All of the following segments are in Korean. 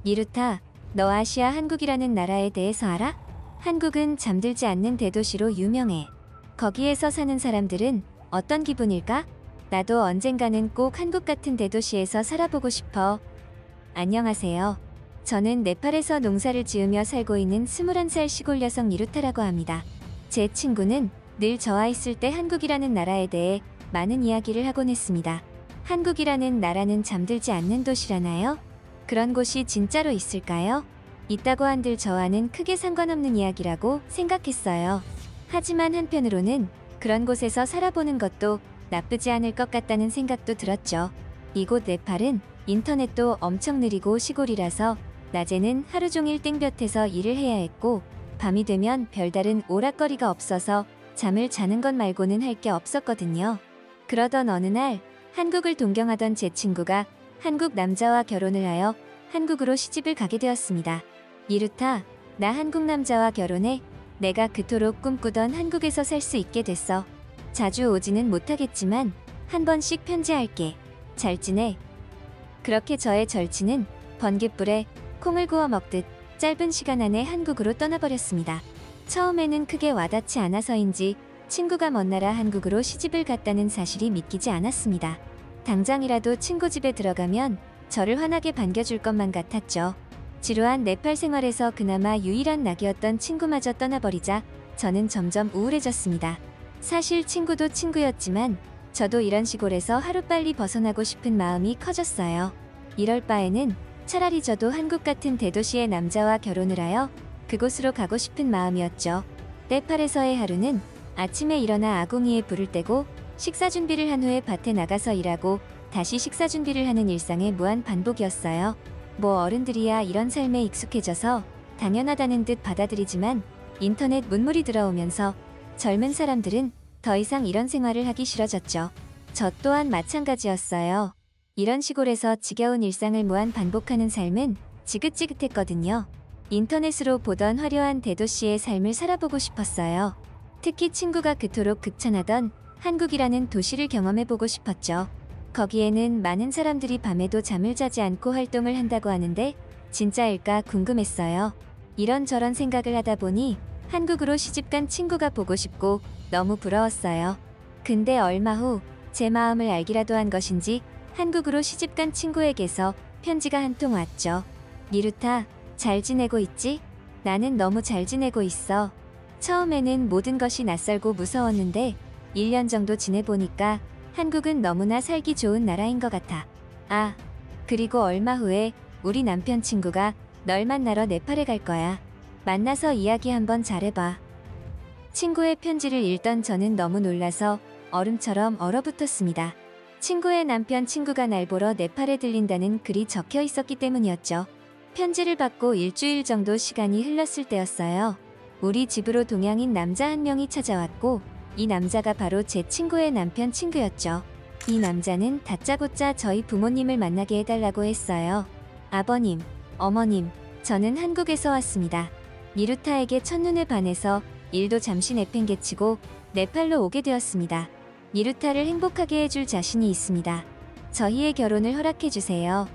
미루타, 너 아시아 한국이라는 나라에 대해서 알아? 한국은 잠들지 않는 대도시로 유명해. 거기에서 사는 사람들은 어떤 기분일까? 나도 언젠가는 꼭 한국 같은 대도시에서 살아보고 싶어. 안녕하세요. 저는 네팔에서 농사를 지으며 살고 있는 21살 시골 여성 미루타라고 합니다. 제 친구는 늘 저와 있을 때 한국이라는 나라에 대해 많은 이야기를 하곤 했습니다. 한국이라는 나라는 잠들지 않는 도시라나요? 그런 곳이 진짜로 있을까요? 있다고 한들 저와는 크게 상관없는 이야기라고 생각했어요. 하지만 한편으로는 그런 곳에서 살아보는 것도 나쁘지 않을 것 같다는 생각도 들었죠. 이곳 네팔은 인터넷도 엄청 느리고 시골이라서 낮에는 하루 종일 땡볕에서 일을 해야 했고 밤이 되면 별다른 오락거리가 없어서 잠을 자는 것 말고는 할 게 없었거든요. 그러던 어느 날 한국을 동경하던 제 친구가 한국 남자와 결혼을 하여 한국으로 시집을 가게 되었습니다. 미루타, 나 한국 남자와 결혼해. 내가 그토록 꿈꾸던 한국에서 살 수 있게 됐어. 자주 오지는 못하겠지만 한 번씩 편지할게. 잘 지내? 그렇게 저의 절친은 번갯불에 콩을 구워 먹듯 짧은 시간 안에 한국으로 떠나버렸습니다. 처음에는 크게 와닿지 않아서인지 친구가 먼 나라 한국으로 시집을 갔다는 사실이 믿기지 않았습니다. 당장이라도 친구 집에 들어가면 저를 환하게 반겨줄 것만 같았죠. 지루한 네팔 생활에서 그나마 유일한 낙이었던 친구마저 떠나버리자 저는 점점 우울해졌습니다. 사실 친구도 친구였지만 저도 이런 시골에서 하루빨리 벗어나고 싶은 마음이 커졌어요. 이럴 바에는 차라리 저도 한국 같은 대도시의 남자와 결혼을 하여 그곳으로 가고 싶은 마음이었죠. 네팔에서의 하루는 아침에 일어나 아궁이에 불을 떼고 식사 준비를 한 후에 밭에 나가서 일하고 다시 식사 준비를 하는 일상의 무한 반복이었어요. 뭐 어른들이야 이런 삶에 익숙해져서 당연하다는 듯 받아들이지만 인터넷 문물이 들어오면서 젊은 사람들은 더 이상 이런 생활을 하기 싫어졌죠. 저 또한 마찬가지였어요. 이런 시골에서 지겨운 일상을 무한 반복하는 삶은 지긋지긋했거든요. 인터넷으로 보던 화려한 대도시의 삶을 살아보고 싶었어요. 특히 친구가 그토록 극찬하던 한국이라는 도시를 경험해보고 싶었죠. 거기에는 많은 사람들이 밤에도 잠을 자지 않고 활동을 한다고 하는데 진짜일까 궁금했어요. 이런저런 생각을 하다 보니 한국으로 시집간 친구가 보고 싶고 너무 부러웠어요. 근데 얼마 후 제 마음을 알기라도 한 것인지 한국으로 시집간 친구에게서 편지가 한 통 왔죠. 미루타, 잘 지내고 있지? 나는 너무 잘 지내고 있어. 처음에는 모든 것이 낯설고 무서웠는데 1년 정도 지내보니까 한국은 너무나 살기 좋은 나라인 것 같아. 아, 그리고 얼마 후에 우리 남편 친구가 널 만나러 네팔에 갈 거야. 만나서 이야기 한번 잘해봐. 친구의 편지를 읽던 저는 너무 놀라서 얼음처럼 얼어붙었습니다. 친구의 남편 친구가 날 보러 네팔에 들린다는 글이 적혀 있었기 때문이었죠. 편지를 받고 일주일 정도 시간이 흘렀을 때였어요. 우리 집으로 동양인 남자 한 명이 찾아왔고 이 남자가 바로 제 친구의 남편 친구였죠. 이 남자는 다짜고짜 저희 부모님을 만나게 해달라고 했어요. 아버님, 어머님, 저는 한국에서 왔습니다. 미루타에게 첫눈에 반해서 일도 잠시 내팽개치고 네팔로 오게 되었습니다. 미루타를 행복하게 해줄 자신이 있습니다. 저희의 결혼을 허락해주세요.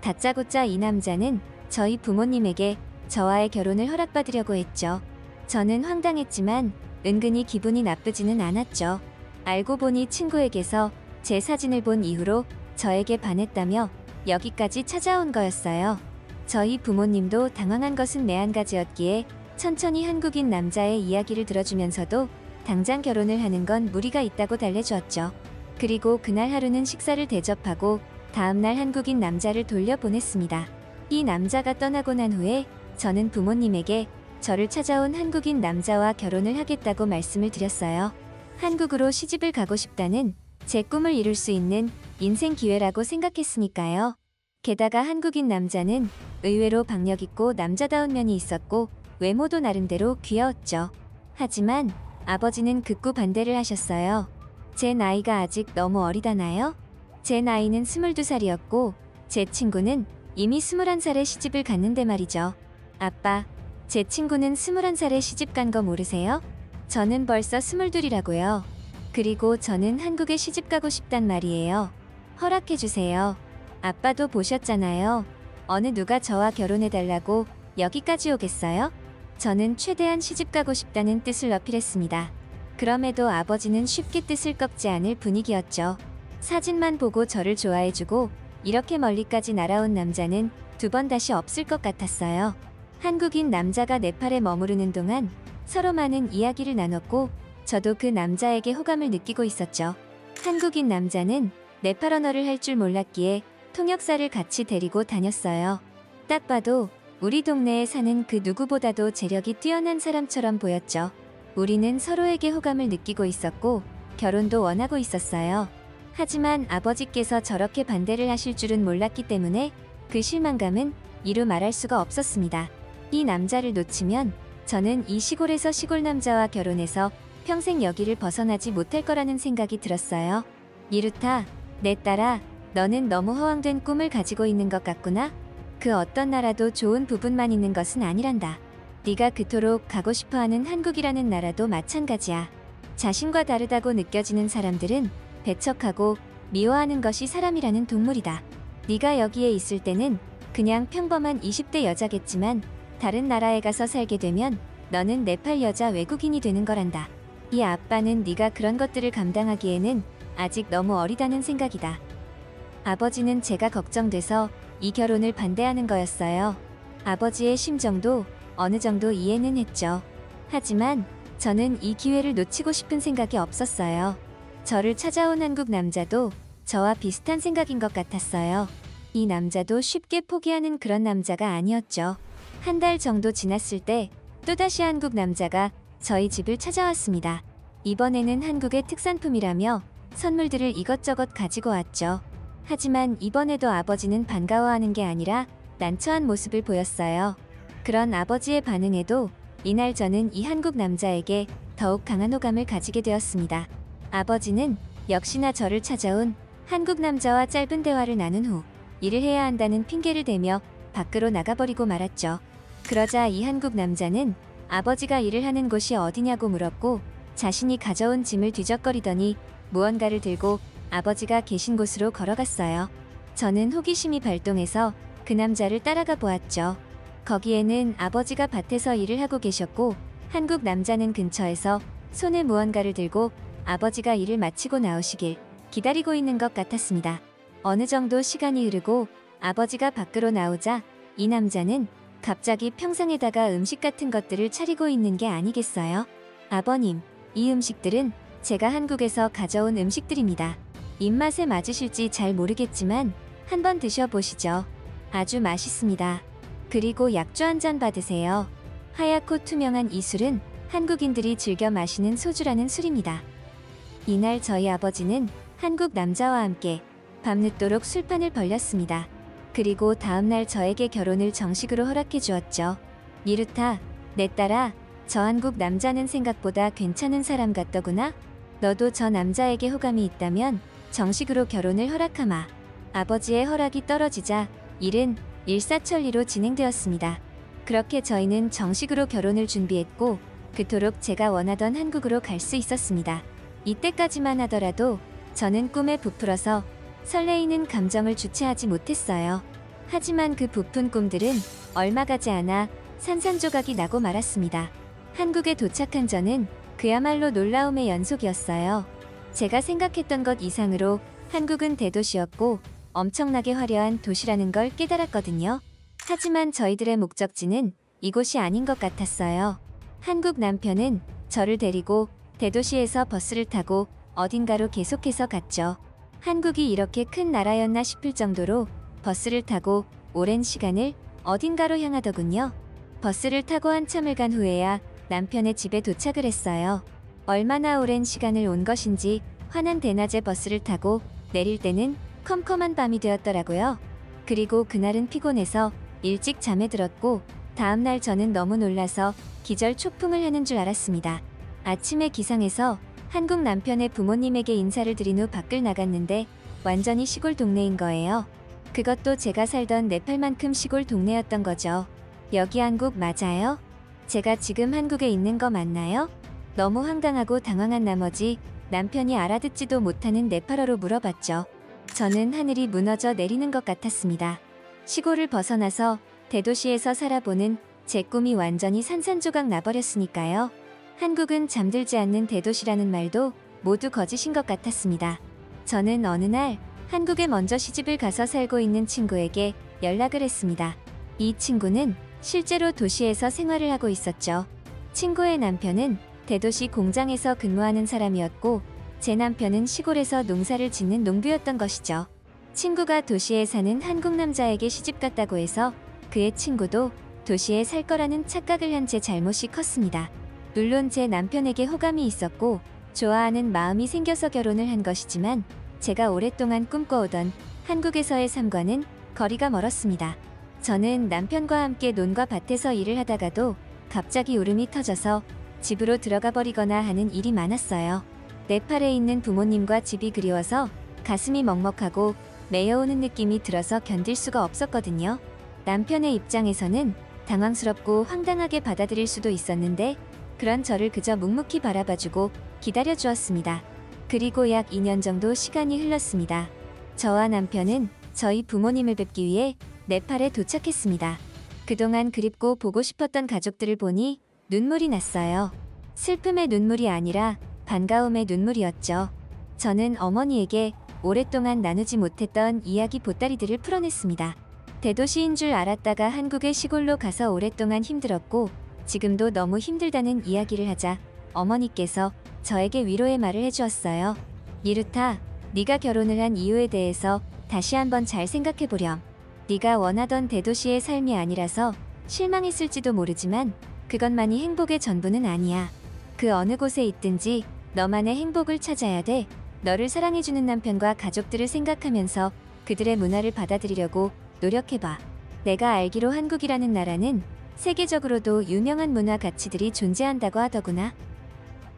다짜고짜 이 남자는 저희 부모님에게 저와의 결혼을 허락받으려고 했죠. 저는 황당했지만 은근히 기분이 나쁘지는 않았죠. 알고 보니 친구에게서 제 사진을 본 이후로 저에게 반했다며 여기까지 찾아온 거였어요. 저희 부모님도 당황한 것은 매 한 가지였기에 천천히 한국인 남자의 이야기를 들어주면서도 당장 결혼을 하는 건 무리가 있다고 달래주었죠. 그리고 그날 하루는 식사를 대접하고 다음날 한국인 남자를 돌려보냈습니다. 이 남자가 떠나고 난 후에 저는 부모님에게 저를 찾아온 한국인 남자와 결혼을 하겠다고 말씀을 드렸어요. 한국으로 시집을 가고 싶다는 제 꿈을 이룰 수 있는 인생 기회라고 생각했으니까요. 게다가 한국인 남자는 의외로 박력있고 남자다운 면이 있었고 외모도 나름대로 귀여웠죠. 하지만 아버지는 극구 반대를 하셨어요. 제 나이가 아직 너무 어리다나요? 제 나이는 22살이었고 제 친구는 이미 21살에 시집을 갔는데 말이죠. 아빠, 제 친구는 21살에 시집 간 거 모르세요? 저는 벌써 22이라고요. 그리고 저는 한국에 시집 가고 싶단 말이에요. 허락해주세요. 아빠도 보셨잖아요. 어느 누가 저와 결혼해달라고 여기까지 오겠어요? 저는 최대한 시집가고 싶다는 뜻을 어필했습니다. 그럼에도 아버지는 쉽게 뜻을 꺾지 않을 분위기였죠. 사진만 보고 저를 좋아해주고 이렇게 멀리까지 날아온 남자는 두 번 다시 없을 것 같았어요. 한국인 남자가 네팔에 머무르는 동안 서로 많은 이야기를 나눴고 저도 그 남자에게 호감을 느끼고 있었죠. 한국인 남자는 네팔 언어를 할 줄 몰랐기에 통역사를 같이 데리고 다녔어요. 딱 봐도 우리 동네에 사는 그 누구보다도 재력이 뛰어난 사람처럼 보였죠. 우리는 서로에게 호감을 느끼고 있었고 결혼도 원하고 있었어요. 하지만 아버지께서 저렇게 반대를 하실 줄은 몰랐기 때문에 그 실망감은 이루 말할 수가 없었습니다. 이 남자를 놓치면 저는 이 시골에서 시골 남자와 결혼해서 평생 여기를 벗어나지 못할 거라는 생각이 들었어요. 이루타, 내 딸아, 너는 너무 허황된 꿈을 가지고 있는 것 같구나. 그 어떤 나라도 좋은 부분만 있는 것은 아니란다. 네가 그토록 가고 싶어하는 한국이라는 나라도 마찬가지야. 자신과 다르다고 느껴지는 사람들은 배척하고 미워하는 것이 사람이라는 동물이다. 네가 여기에 있을 때는 그냥 평범한 20대 여자겠지만 다른 나라에 가서 살게 되면 너는 네팔 여자 외국인이 되는 거란다. 이 아빠는 네가 그런 것들을 감당하기에는 아직 너무 어리다는 생각이다. 아버지는 제가 걱정돼서 이 결혼을 반대하는 거였어요. 아버지의 심정도 어느 정도 이해는 했죠. 하지만 저는 이 기회를 놓치고 싶은 생각이 없었어요. 저를 찾아온 한국 남자도 저와 비슷한 생각인 것 같았어요. 이 남자도 쉽게 포기하는 그런 남자가 아니었죠. 한 달 정도 지났을 때 또다시 한국 남자가 저희 집을 찾아왔습니다. 이번에는 한국의 특산품이라며 선물들을 이것저것 가지고 왔죠. 하지만 이번에도 아버지는 반가워하는 게 아니라 난처한 모습을 보였어요. 그런 아버지의 반응에도 이날 저는 이 한국 남자에게 더욱 강한 호감을 가지게 되었습니다. 아버지는 역시나 저를 찾아온 한국 남자와 짧은 대화를 나눈 후 일을 해야 한다는 핑계를 대며 밖으로 나가버리고 말았죠. 그러자 이 한국 남자는 아버지가 일을 하는 곳이 어디냐고 물었고 자신이 가져온 짐을 뒤적거리더니 무언가를 들고 아버지가 계신 곳으로 걸어갔어요. 저는 호기심이 발동해서 그 남자를 따라가 보았죠. 거기에는 아버지가 밭에서 일을 하고 계셨고 한국 남자는 근처에서 손에 무언가를 들고 아버지가 일을 마치고 나오시길 기다리고 있는 것 같았습니다. 어느 정도 시간이 흐르고 아버지가 밖으로 나오자 이 남자는 갑자기 평상에다가 음식 같은 것들을 차리고 있는 게 아니겠어요? 아버님, 이 음식들은 제가 한국에서 가져온 음식들입니다. 입맛에 맞으실지 잘 모르겠지만 한번 드셔보시죠. 아주 맛있습니다. 그리고 약주 한 잔 받으세요. 하얗고 투명한 이 술은 한국인들이 즐겨 마시는 소주라는 술입니다. 이날 저희 아버지는 한국 남자와 함께 밤늦도록 술판을 벌렸습니다. 그리고 다음날 저에게 결혼을 정식으로 허락해 주었죠. 니루타, 내 딸아, 저 한국 남자는 생각보다 괜찮은 사람 같더구나. 너도 저 남자에게 호감이 있다면 정식으로 결혼을 허락하마. 아버지의 허락이 떨어지자 일은 일사천리로 진행되었습니다. 그렇게 저희는 정식으로 결혼을 준비했고 그토록 제가 원하던 한국으로 갈 수 있었습니다. 이때까지만 하더라도 저는 꿈에 부풀어서 설레이는 감정을 주체하지 못했어요. 하지만 그 부푼 꿈들은 얼마 가지 않아 산산조각이 나고 말았습니다. 한국에 도착한 저는 그야말로 놀라움의 연속이었어요. 제가 생각했던 것 이상으로 한국은 대도시였고 엄청나게 화려한 도시라는 걸 깨달았거든요. 하지만 저희들의 목적지는 이곳이 아닌 것 같았어요. 한국 남편은 저를 데리고 대도시에서 버스를 타고 어딘가로 계속해서 갔죠. 한국이 이렇게 큰 나라였나 싶을 정도로 버스를 타고 오랜 시간을 어딘가로 향하더군요. 버스를 타고 한참을 간 후에야 남편의 집에 도착을 했어요. 얼마나 오랜 시간을 온 것인지 환한 대낮에 버스를 타고 내릴 때는 컴컴한 밤이 되었더라고요. 그리고 그날은 피곤해서 일찍 잠에 들었고 다음날 저는 너무 놀라서 기절 초풍을 하는 줄 알았습니다. 아침에 기상해서 한국 남편의 부모님에게 인사를 드린 후 밖을 나갔는데 완전히 시골 동네인 거예요. 그것도 제가 살던 네팔만큼 시골 동네였던 거죠. 여기 한국 맞아요? 제가 지금 한국에 있는 거 맞나요? 너무 황당하고 당황한 나머지 남편이 알아듣지도 못하는 네팔어로 물어봤죠. 저는 하늘이 무너져 내리는 것 같았습니다. 시골을 벗어나서 대도시에서 살아보는 제 꿈이 완전히 산산조각 나버렸으니까요. 한국은 잠들지 않는 대도시라는 말도 모두 거짓인 것 같았습니다. 저는 어느 날 한국에 먼저 시집을 가서 살고 있는 친구에게 연락을 했습니다. 이 친구는 실제로 도시에서 생활을 하고 있었죠. 친구의 남편은 대도시 공장에서 근무하는 사람이었고 제 남편은 시골에서 농사를 짓는 농부였던 것이죠. 친구가 도시에 사는 한국 남자에게 시집갔다고 해서 그의 친구도 도시에 살 거라는 착각을 한 제 잘못이 컸습니다. 물론 제 남편에게 호감이 있었고 좋아하는 마음이 생겨서 결혼을 한 것이지만 제가 오랫동안 꿈꿔오던 한국에서의 삶과는 거리가 멀었습니다. 저는 남편과 함께 논과 밭에서 일을 하다가도 갑자기 울음이 터져서 집으로 들어가 버리거나 하는 일이 많았어요. 네팔에 있는 부모님과 집이 그리워서 가슴이 먹먹하고 메어오는 느낌이 들어서 견딜 수가 없었거든요. 남편의 입장에서는 당황스럽고 황당하게 받아들일 수도 있었는데 그런 저를 그저 묵묵히 바라봐주고 기다려주었습니다. 그리고 약 2년 정도 시간이 흘렀습니다. 저와 남편은 저희 부모님을 뵙기 위해 네팔에 도착했습니다. 그동안 그립고 보고 싶었던 가족들을 보니 눈물이 났어요. 슬픔의 눈물이 아니라 반가움의 눈물이었죠. 저는 어머니에게 오랫동안 나누지 못했던 이야기 보따리들을 풀어냈습니다. 대도시인 줄 알았다가 한국의 시골로 가서 오랫동안 힘들었고 지금도 너무 힘들다는 이야기를 하자 어머니께서 저에게 위로의 말을 해주었어요. 미루타, 네가 결혼을 한 이유에 대해서 다시 한번 잘 생각해보렴. 네가 원하던 대도시의 삶이 아니라서 실망했을지도 모르지만 그것만이 행복의 전부는 아니야. 그 어느 곳에 있든지 너만의 행복을 찾아야 돼. 너를 사랑해주는 남편과 가족들을 생각하면서 그들의 문화를 받아들이려고 노력해봐. 내가 알기로 한국이라는 나라는 세계적으로도 유명한 문화 가치들이 존재한다고 하더구나.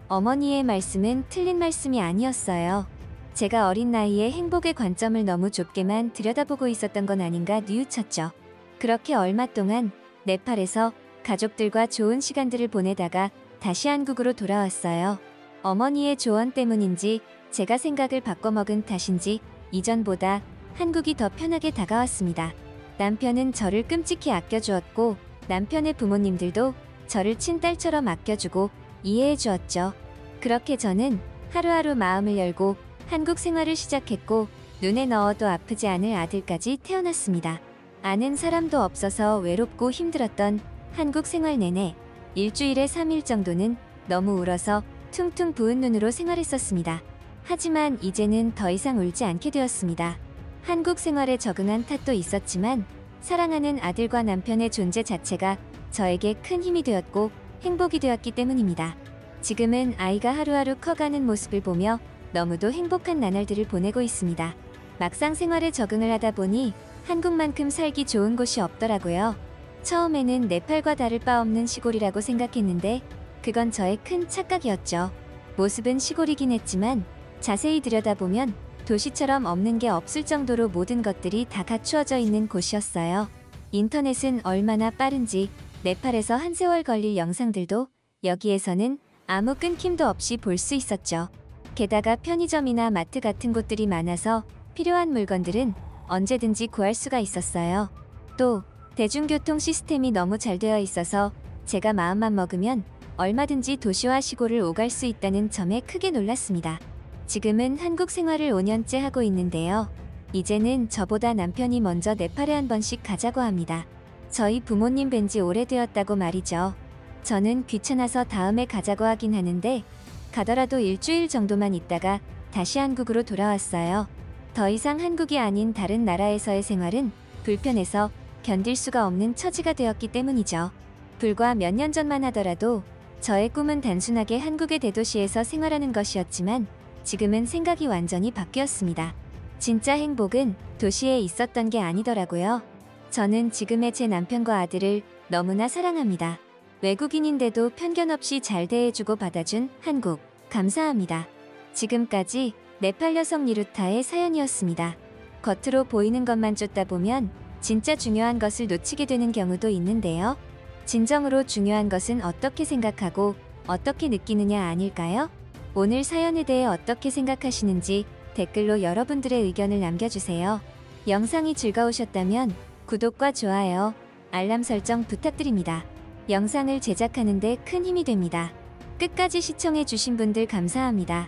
어머니의 말씀은 틀린 말씀이 아니었어요. 제가 어린 나이에 행복의 관점을 너무 좁게만 들여다보고 있었던 건 아닌가 뉘우쳤죠. 그렇게 얼마 동안 네팔에서 가족들과 좋은 시간들을 보내다가 다시 한국으로 돌아왔어요. 어머니의 조언 때문인지 제가 생각을 바꿔먹은 탓인지 이전보다 한국이 더 편하게 다가왔습니다. 남편은 저를 끔찍히 아껴주었고 남편의 부모님들도 저를 친딸처럼 아껴주고 이해해 주었죠. 그렇게 저는 하루하루 마음을 열고 한국 생활을 시작했고 눈에 넣어도 아프지 않을 아들까지 태어났습니다. 아는 사람도 없어서 외롭고 힘들었던 한국 생활 내내 일주일에 3일 정도는 너무 울어서 퉁퉁 부은 눈으로 생활했었습니다. 하지만 이제는 더 이상 울지 않게 되었습니다. 한국 생활에 적응한 탓도 있었지만 사랑하는 아들과 남편의 존재 자체가 저에게 큰 힘이 되었고 행복이 되었기 때문입니다. 지금은 아이가 하루하루 커가는 모습을 보며 너무도 행복한 나날들을 보내고 있습니다. 막상 생활에 적응을 하다 보니 한국만큼 살기 좋은 곳이 없더라고요. 처음에는 네팔과 다를 바 없는 시골이라고 생각했는데 그건 저의 큰 착각이었죠. 모습은 시골이긴 했지만 자세히 들여다보면 도시처럼 없는 게 없을 정도로 모든 것들이 다 갖추어져 있는 곳이었어요. 인터넷은 얼마나 빠른지 네팔에서 한 세월 걸릴 영상들도 여기에서는 아무 끊김도 없이 볼 수 있었죠. 게다가 편의점이나 마트 같은 곳들이 많아서 필요한 물건들은 언제든지 구할 수가 있었어요. 또 대중교통 시스템이 너무 잘 되어 있어서 제가 마음만 먹으면 얼마든지 도시와 시골을 오갈 수 있다는 점에 크게 놀랐습니다. 지금은 한국 생활을 5년째 하고 있는데요. 이제는 저보다 남편이 먼저 네팔에 한 번씩 가자고 합니다. 저희 부모님 뵌지 오래되었다고 말이죠. 저는 귀찮아서 다음에 가자고 하긴 하는데 가더라도 일주일 정도만 있다가 다시 한국으로 돌아왔어요. 더 이상 한국이 아닌 다른 나라에서의 생활은 불편해서 견딜 수가 없는 처지가 되었기 때문이죠. 불과 몇 년 전만 하더라도 저의 꿈은 단순하게 한국의 대도시에서 생활하는 것이었지만 지금은 생각이 완전히 바뀌었습니다. 진짜 행복은 도시에 있었던 게 아니더라고요. 저는 지금의 제 남편과 아들을 너무나 사랑합니다. 외국인인데도 편견 없이 잘 대해주고 받아준 한국, 감사합니다. 지금까지 네팔 여성 니루타의 사연이었습니다. 겉으로 보이는 것만 쫓다 보면 진짜 중요한 것을 놓치게 되는 경우도 있는데요. 진정으로 중요한 것은 어떻게 생각하고 어떻게 느끼느냐 아닐까요? 오늘 사연에 대해 어떻게 생각하시는지 댓글로 여러분들의 의견을 남겨주세요. 영상이 즐거우셨다면 구독과 좋아요, 알람 설정 부탁드립니다. 영상을 제작하는 데 큰 힘이 됩니다. 끝까지 시청해주신 분들 감사합니다.